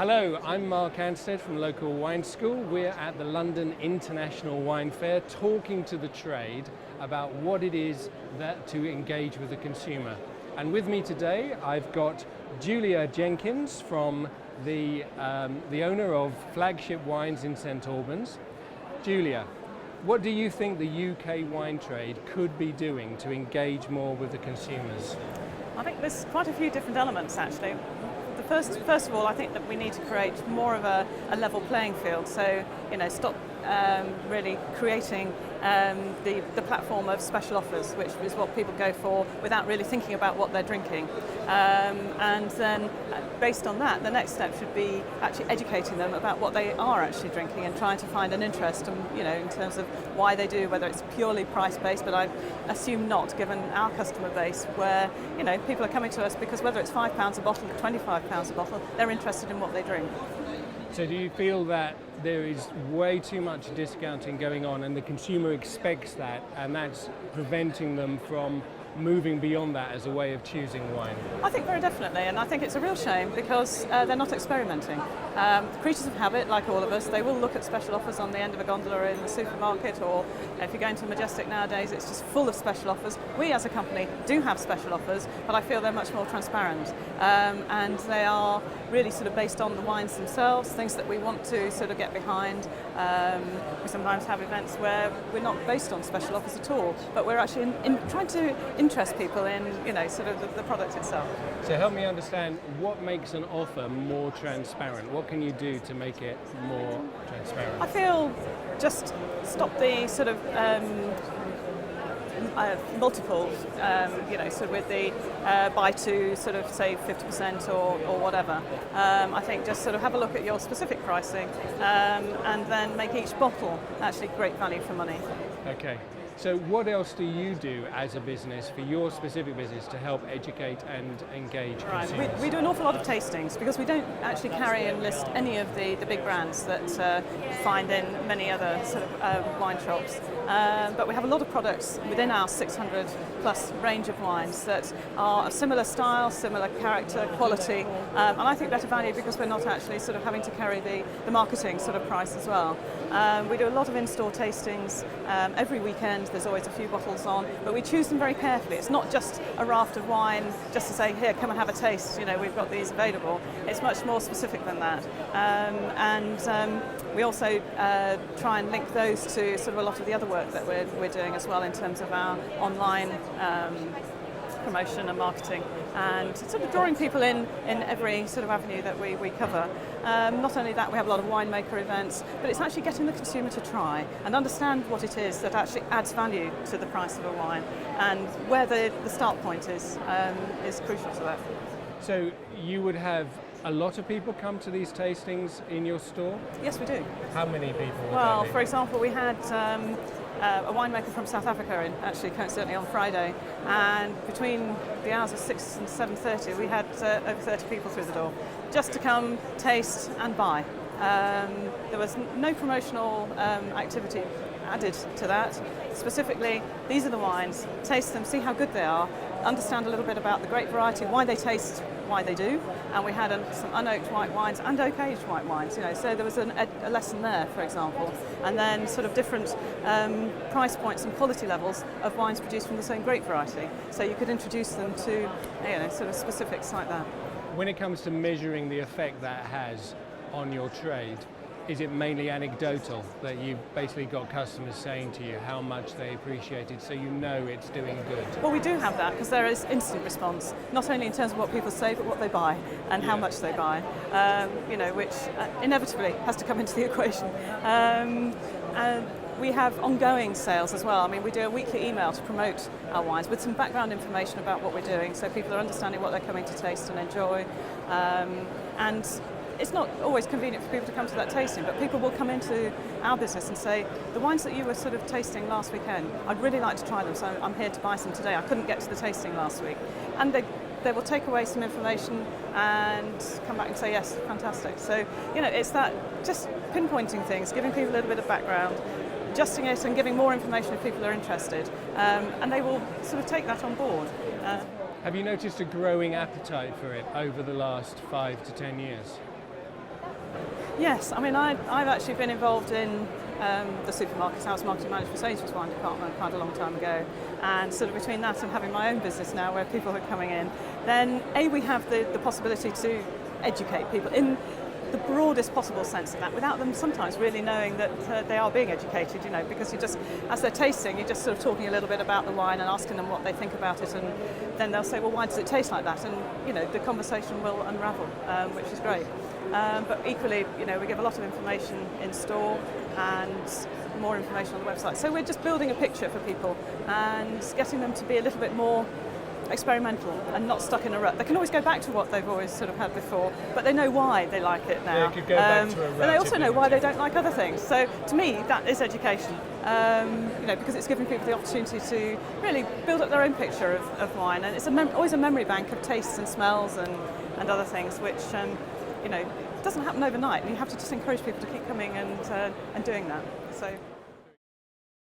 Hello, I'm Mark Anstead from Local Wine School. We're at the London International Wine Fair talking to the trade about what it is that to engage with the consumer. And with me today, I've got Julia Jenkins from the owner of Flagship Wines in St Albans. Julia, what do you think the UK wine trade could be doing to engage more with the consumers? I think there's quite a few different elements actually. First of all, I think that we need to create more of a level playing field. So, stop really creating the platform of special offers, which is what people go for without really thinking about what they're drinking. And then, based on that, the next step should be actually educating them about what they are actually drinking and trying to find an interest, in terms of why they do, whether it's purely price-based, but I assume not, given our customer base, where people are coming to us because whether it's £5 a bottle or £25 a bottle, they're interested in what they drink. So do you feel that there is way too much discounting going on and the consumer expects that, and that's preventing them from moving beyond that as a way of choosing wine? I think very definitely, and I think it's a real shame because they're not experimenting. Creatures of habit, like all of us, they will look at special offers on the end of a gondola in the supermarket, or if you're going to Majestic nowadays, it's just full of special offers. We as a company do have special offers, but I feel they're much more transparent, and they are really sort of based on the wines themselves, things that we want to sort of get behind. We sometimes have events where we're not based on special offers at all, but we're actually trying to interest people in, sort of the product itself. So help me understand, what makes an offer more transparent? What can you do to make it more transparent? I feel just stop the sort of multiples, sort of with the buy to sort of say 50% or whatever. I think just sort of have a look at your specific pricing and then make each bottle actually great value for money. Okay. So what else do you do as a business for your specific business to help educate and engage consumers? Right. We do an awful lot of tastings because we don't actually carry and list any of the big brands that you find in many other sort of wine shops. But we have a lot of products within our 600 plus range of wines that are of similar style, similar character, quality, and I think better value because we're not actually sort of having to carry the marketing sort of price as well. We do a lot of in-store tastings every weekend. There's always a few bottles on, but we choose them very carefully. It's not just a raft of wine just to say, here, come and have a taste, we've got these available. It's much more specific than that. We also try and link those to sort of a lot of the other work that we're doing as well in terms of our online promotion and marketing, and sort of drawing people in every sort of avenue that we cover. Not only that, we have a lot of winemaker events, but it's actually getting the consumer to try and understand what it is that actually adds value to the price of a wine, and where the start point is crucial to that. So you would have a lot of people come to these tastings in your store? Yes, we do. How many people? Well, for example, we had a winemaker from South Africa in, actually coincidentally on Friday, and between the hours of 6 and 7:30 we had over 30 people through the door just to come, taste and buy. There was no promotional activity added to that. Specifically, these are the wines, taste them, see how good they are, understand a little bit about the grape variety, why they taste why they do, and we had some unoaked white wines and oak-aged white wines, so there was a lesson there, for example, and then sort of different price points and quality levels of wines produced from the same grape variety, so you could introduce them to sort of specifics like that. When it comes to measuring the effect that has on your trade, is it mainly anecdotal, that you've basically got customers saying to you how much they appreciate it, so you know it's doing good? Well, we do have that because there is instant response, not only in terms of what people say, but what they buy and how much they buy, which inevitably has to come into the equation. And we have ongoing sales as well. I mean, we do a weekly email to promote our wines with some background information about what we're doing, so people are understanding what they're coming to taste and enjoy. And it's not always convenient for people to come to that tasting, but people will come into our business and say, the wines that you were sort of tasting last weekend, I'd really like to try them, so I'm here to buy some today. I couldn't get to the tasting last week. And they will take away some information and come back and say, yes, fantastic. So, it's that just pinpointing things, giving people a little bit of background, adjusting it and giving more information if people are interested, and they will sort of take that on board. Have you noticed a growing appetite for it over the last 5 to 10 years? Yes, I mean I've actually been involved in the supermarkets. I was marketing manager for Sainsbury's wine department quite a long time ago, and sort of between that and having my own business now where people are coming in, then we have the possibility to educate people in the broadest possible sense of that, without them sometimes really knowing that they are being educated, because you just, as they're tasting, you're just sort of talking a little bit about the wine and asking them what they think about it, and then they'll say, well, why does it taste like that? And, the conversation will unravel, which is great. But equally, we give a lot of information in store and more information on the website. So we're just building a picture for people and getting them to be a little bit more experimental and not stuck in a rut. They can always go back to what they've always sort of had before, but they know why they like it now. Yeah, could go back to a rut. And they also know why they don't like other things. So to me, that is education, because it's giving people the opportunity to really build up their own picture of wine. And it's always a memory bank of tastes and smells and other things, which doesn't happen overnight. And you have to just encourage people to keep coming and doing that. So.